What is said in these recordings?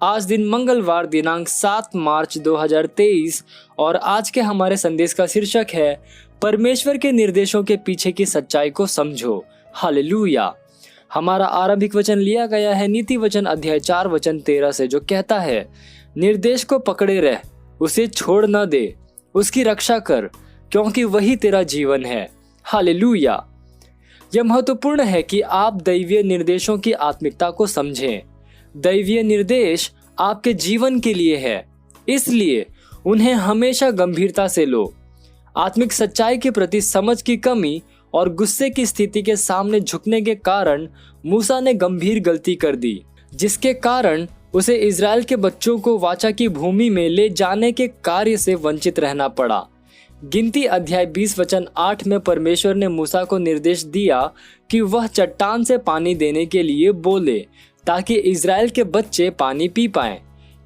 आज दिन मंगलवार दिनांक 7 मार्च 2023 और आज के हमारे संदेश का शीर्षक है परमेश्वर के निर्देशों के पीछे की सच्चाई को समझो। हालेलुया। हमारा आरंभिक वचन लिया गया है नीति वचन अध्याय 4 वचन 13 से, जो कहता है, निर्देश को पकड़े रह, उसे छोड़ न दे, उसकी रक्षा कर, क्योंकि वही तेरा जीवन है। हालेलुया। यह महत्वपूर्ण है कि आप दैवीय निर्देशों की आत्मिकता को समझें। दैवीय निर्देश आपके जीवन के लिए है, इसलिए उन्हें हमेशा गंभीरता से लो। आत्मिक सच्चाई के प्रति समझ की कमी और गुस्से की स्थिति के सामने झुकने के कारण मूसा ने गंभीर गलती कर दी, जिसके कारण उसे इज़राइल के बच्चों को वाचा की भूमि में ले जाने के कार्य से वंचित रहना पड़ा। गिनती अध्याय 20 वचन 8 में परमेश्वर ने मूसा को निर्देश दिया कि वह चट्टान से पानी देने के लिए बोले, ताकि इज़राइल के बच्चे पानी पी पाएं।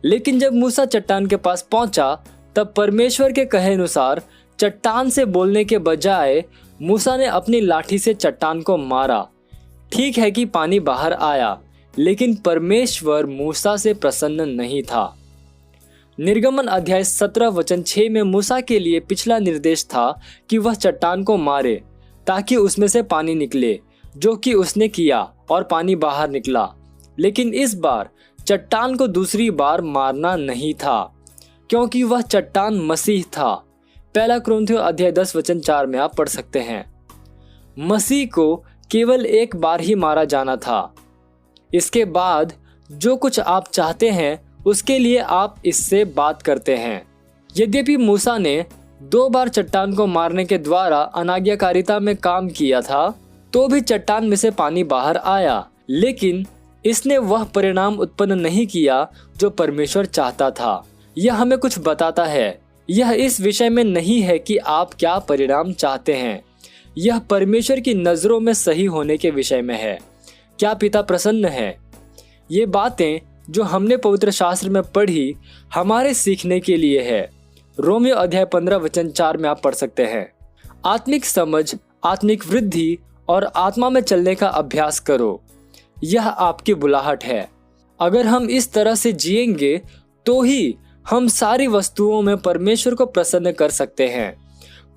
लेकिन जब मूसा चट्टान के पास पहुंचा, तब परमेश्वर के कहे अनुसार चट्टान से बोलने के बजाय मूसा ने अपनी लाठी से चट्टान को मारा। ठीक है कि पानी बाहर आया, लेकिन परमेश्वर मूसा से प्रसन्न नहीं था। निर्गमन अध्याय 17 वचन 6 में मूसा के लिए पिछला निर्देश था कि वह चट्टान को मारे ताकि उसमें से पानी निकले, जो कि उसने किया और पानी बाहर निकला। लेकिन इस बार चट्टान को दूसरी बार मारना नहीं था, क्योंकि वह चट्टान मसीह था। पहला कुरिन्थियों अध्याय 10 वचन 4 में आप पढ़ सकते हैं। मसीह को केवल एक बार ही मारा जाना था। इसके बाद जो कुछ आप चाहते हैं उसके लिए आप इससे बात करते हैं। यद्यपि मूसा ने 2 बार चट्टान को मारने के द्वारा अनाज्ञाकारिता में काम किया था, तो भी चट्टान में से पानी बाहर आया, लेकिन इसने वह परिणाम उत्पन्न नहीं किया जो परमेश्वर चाहता था। यह हमें कुछ बताता है। यह इस विषय में नहीं है कि आप क्या परिणाम चाहते हैं, यह परमेश्वर की नजरों में सही होने के विषय में है। क्या पिता प्रसन्न है? ये बातें जो हमने पवित्र शास्त्र में पढ़ी हमारे सीखने के लिए है। रोमियो अध्याय 15 वचन 4 में आप पढ़ सकते हैं। आत्मिक समझ, आत्मिक वृद्धि और आत्मा में चलने का अभ्यास करो। यह आपकी बुलाहट है। अगर हम इस तरह से जिएंगे तो ही हम सारी वस्तुओं में परमेश्वर को प्रसन्न कर सकते हैं।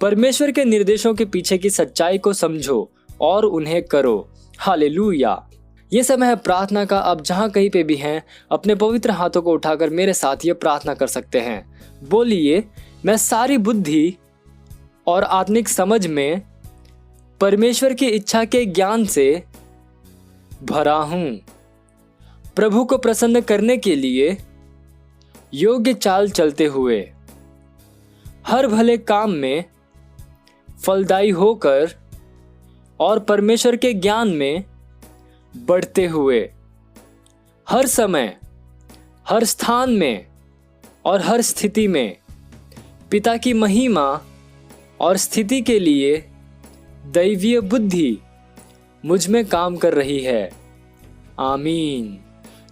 परमेश्वर के निर्देशों के पीछे की सच्चाई को समझो और उन्हें करो। हालेलुया। ये समय है प्रार्थना का। आप जहाँ कहीं पे भी हैं, अपने पवित्र हाथों को उठाकर मेरे साथ ये प्रार्थना कर सकते हैं। बोलिए, मैं सारी बुद्धि और आत्मिक समझ में परमेश्वर की इच्छा के ज्ञान से भरा हूँ। प्रभु को प्रसन्न करने के लिए योग्य चाल चलते हुए, हर भले काम में फलदायी होकर और परमेश्वर के ज्ञान में बढ़ते हुए, हर समय, हर स्थान में और हर स्थिति में पिता की महिमा और स्थिति के लिए दैवीय बुद्धि मुझ में काम कर रही है। आमीन।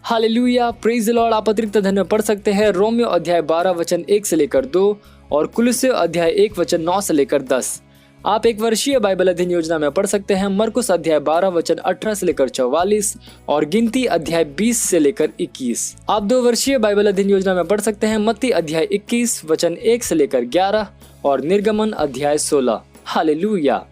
हालेलुया। Praise the Lord. आप अतिरिक्त धन्य पढ़ सकते हैं रोमियो अध्याय 12 वचन 1 से लेकर 2 और कुलुस्सियों अध्याय 1 वचन 9 से लेकर 10। आप एक वर्षीय बाइबल अध्ययन योजना में पढ़ सकते हैं मरकुस अध्याय 12 वचन 18 से लेकर 44 और गिनती अध्याय 20 से लेकर 21। आप 2 वर्षीय बाइबल अध्ययन योजना में पढ़ सकते हैं मत्ती अध्याय 21 वचन 1 से लेकर 11 और निर्गमन अध्याय 16। हालेलुया।